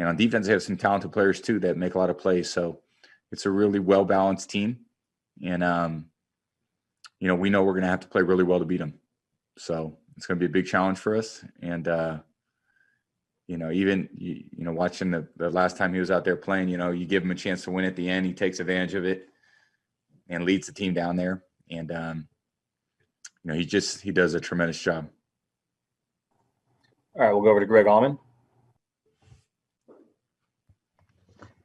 And on defense, they have some talented players too that make a lot of plays. So it's a really well-balanced team. And, we know we're going to have to play really well to beat them. So it's going to be a big challenge for us. And, even, watching the last time he was out there playing, you give him a chance to win at the end. He takes advantage of it and leads the team down there. And, he does a tremendous job. All right, we'll go over to Greg Allman.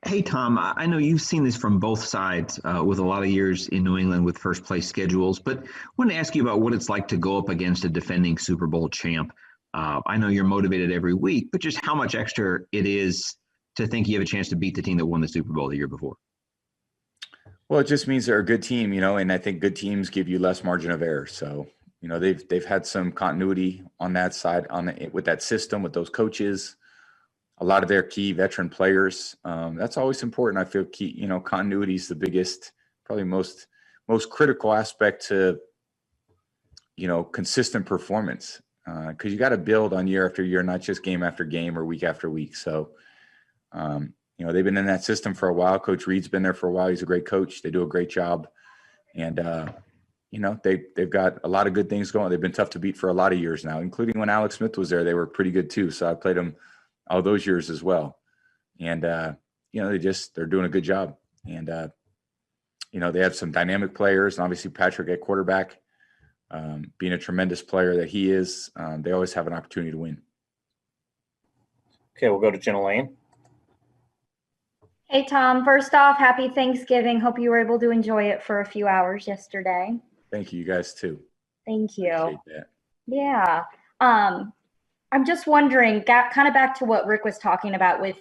Hey, Tom, I know you've seen this from both sides with a lot of years in New England with first place schedules, but I want to ask you about what it's like to go up against a defending Super Bowl champ. I know you're motivated every week, but just how much extra it is to think you have a chance to beat the team that won the Super Bowl the year before. Well, it just means they're a good team, and I think good teams give you less margin of error. So, they've had some continuity on that side with that system, with those coaches. A lot of their key veteran players. That's always important. I feel key, continuity is the biggest, probably most critical aspect to, consistent performance. Because you got to build on year after year, not just game after game or week after week. So, they've been in that system for a while. Coach Reed's been there for a while. He's a great coach. They do a great job. And, they've got a lot of good things going. They've been tough to beat for a lot of years now, including when Alex Smith was there. They were pretty good too. So I played them all those years as well. And, they're doing a good job. And, they have some dynamic players, and obviously Patrick at quarterback, being a tremendous player that he is, they always have an opportunity to win. Okay, we'll go to Jenna Lane. Hey, Tom. First off, happy Thanksgiving. Hope you were able to enjoy it for a few hours yesterday. Thank you. You guys too. Thank you. Appreciate that. Yeah. I'm just wondering, kind of back to what Rick was talking about with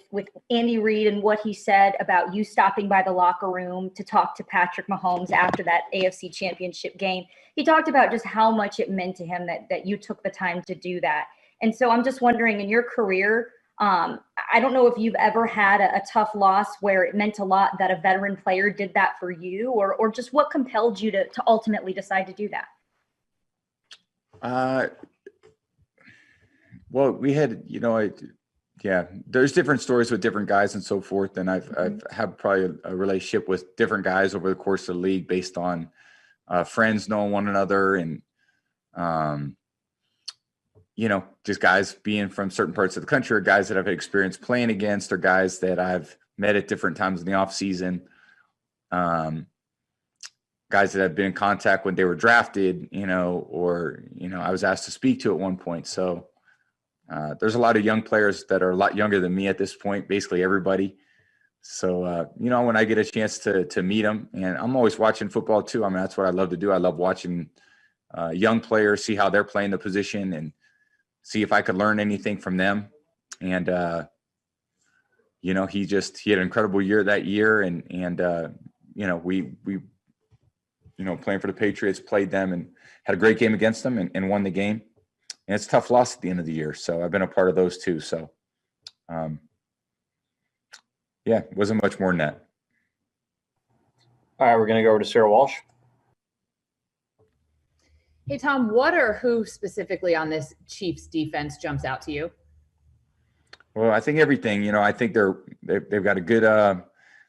Andy Reid and what he said about you stopping by the locker room to talk to Patrick Mahomes after that AFC Championship game. He talked about just how much it meant to him that you took the time to do that. And so I'm just wondering, in your career, I don't know if you've ever had a tough loss where it meant a lot that a veteran player did that for you, or just what compelled you to ultimately decide to do that? Well, we had, there's different stories with different guys and so forth. And I've had probably a relationship with different guys over the course of the league based on friends knowing one another and, just guys being from certain parts of the country, or guys that I've had experience playing against, or guys that I've met at different times in the off season. Guys that I've been in contact when they were drafted, or I was asked to speak to at one point. So, there's a lot of young players that are a lot younger than me at this point, basically everybody. So, when I get a chance to meet them, and I'm always watching football too. I mean, that's what I love to do. I love watching young players, see how they're playing the position and see if I could learn anything from them. And, he had an incredible year that year. And we playing for the Patriots, played them and had a great game against them and won the game. And it's a tough loss at the end of the year. So I've been a part of those too. So, it wasn't much more than that. All right, we're going to go over to Sarah Walsh. Hey, Tom, what or who specifically on this Chiefs defense jumps out to you? Well, I think everything, I think they've got a good,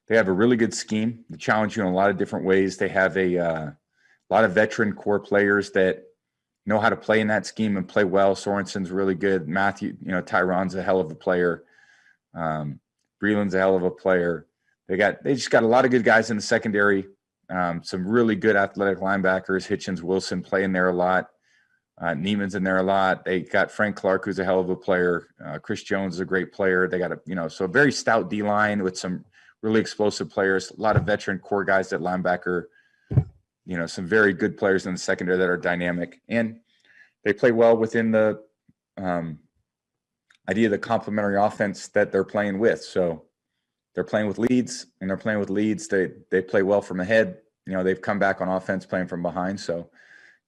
they have a really good scheme. They challenge you in a lot of different ways. They have a lot of veteran core players that know how to play in that scheme and play well. Sorensen's really good. Matthew, Tyron's a hell of a player. Breeland's a hell of a player. They just got a lot of good guys in the secondary. Some really good athletic linebackers. Hitchens, Wilson playing there a lot. Neiman's in there a lot. They got Frank Clark, who's a hell of a player. Chris Jones is a great player. They got so a very stout D-line with some really explosive players. A lot of veteran core guys at linebacker. Some very good players in the secondary that are dynamic, and they play well within the idea of the complementary offense that they're playing with. So they're playing with leads, and they're playing with leads. They play well from ahead. They've come back on offense playing from behind. So,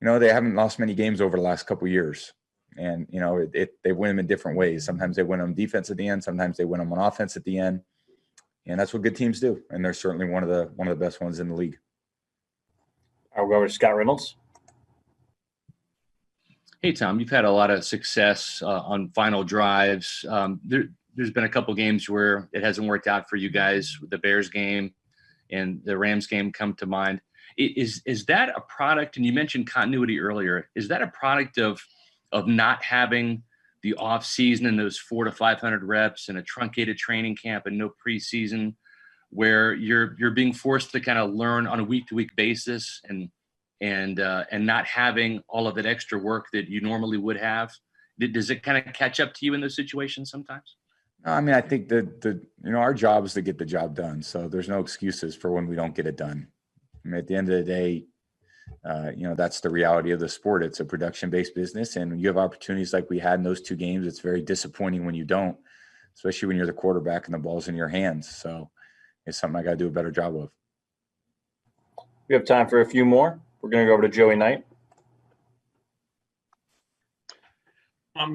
they haven't lost many games over the last couple of years, and they win them in different ways. Sometimes they win them defense at the end. Sometimes they win them on offense at the end, and that's what good teams do. And they're certainly one of the best ones in the league. I'll go over to Scott Reynolds. Hey, Tom, you've had a lot of success on final drives. there's been a couple games where it hasn't worked out for you guys. The Bears game and the Rams game come to mind. Is that a product? And you mentioned continuity earlier. Is that a product of not having the off season and those 400 to 500 reps and a truncated training camp and no preseason, where you're being forced to kind of learn on a week to week basis and not having all of that extra work that you normally would have? Does it kind of catch up to you in those situations sometimes? I mean, I think that our job is to get the job done. So there's no excuses for when we don't get it done. I mean, at the end of the day, that's the reality of the sport. It's a production-based business, and when you have opportunities like we had in those two games, it's very disappointing when you don't, especially when you're the quarterback and the ball's in your hands. So it's something I got to do a better job of. We have time for a few more. We're going to go over to Joey Knight.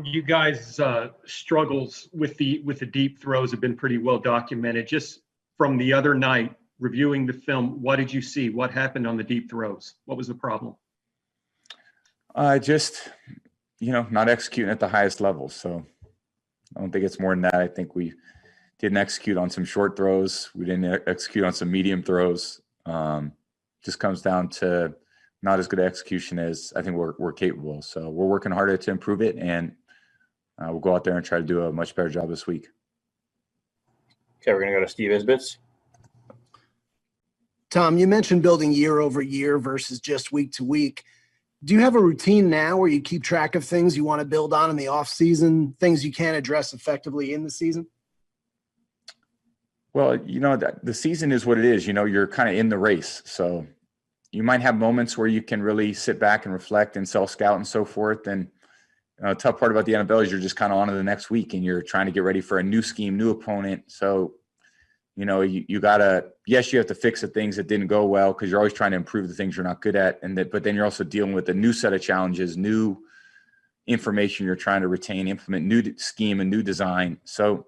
You guys' struggles with the deep throws have been pretty well documented. Just from the other night, reviewing the film, what did you see? What happened on the deep throws? What was the problem? Just, not executing at the highest level. So I don't think it's more than that. I think we didn't execute on some short throws. We didn't execute on some medium throws. Just comes down to not as good execution as I think we're capable. So we're working harder to improve it, and we'll go out there and try to do a much better job this week. Okay, we're going to go to Steve Isbitz. Tom, you mentioned building year over year versus just week to week. Do you have a routine now where you keep track of things you want to build on in the off season, things you can't address effectively in the season? Well, the season is what it is. You're kind of in the race. So you might have moments where you can really sit back and reflect and self-scout and so forth. And the tough part about the NFL is you're just kind of on to the next week, and you're trying to get ready for a new scheme, new opponent. So you gotta, yes, you have to fix the things that didn't go well, because you're always trying to improve the things you're not good at. But then you're also dealing with a new set of challenges, new information you're trying to retain, implement new scheme and new design. So,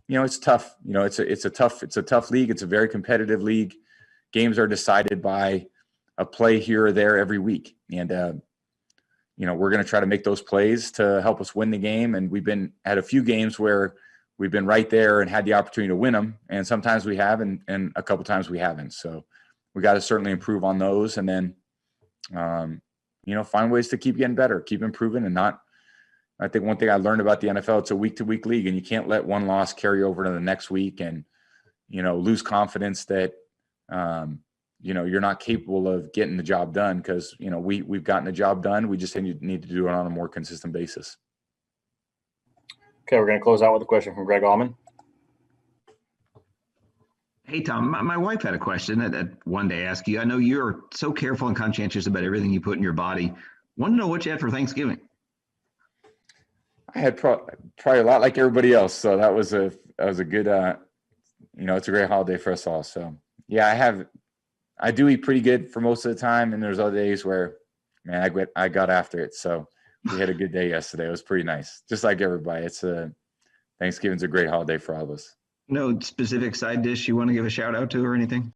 it's tough. It's a tough league. It's a very competitive league. Games are decided by a play here or there every week. And, we're going to try to make those plays to help us win the game. And we've been at a few games where we've been right there and had the opportunity to win them. And sometimes we have, and a couple times we haven't. So we got to certainly improve on those. And then, find ways to keep getting better, keep improving, and not. I think one thing I learned about the NFL, it's a week to week league, and you can't let one loss carry over to the next week and, lose confidence that, you're not capable of getting the job done, because, we've gotten the job done. We just need to do it on a more consistent basis. Okay, we're going to close out with a question from Greg Allman. Hey, Tom, my wife had a question that one day asked you. I know you're so careful and conscientious about everything you put in your body. Want to know what you had for Thanksgiving? I had probably a lot like everybody else. So that was a good, it's a great holiday for us all. So yeah, I do eat pretty good for most of the time. And there's other days where, man, I got after it. So we had a good day yesterday. It was pretty nice. Just like everybody. Thanksgiving's a great holiday for all of us. No specific side dish you want to give a shout out to or anything?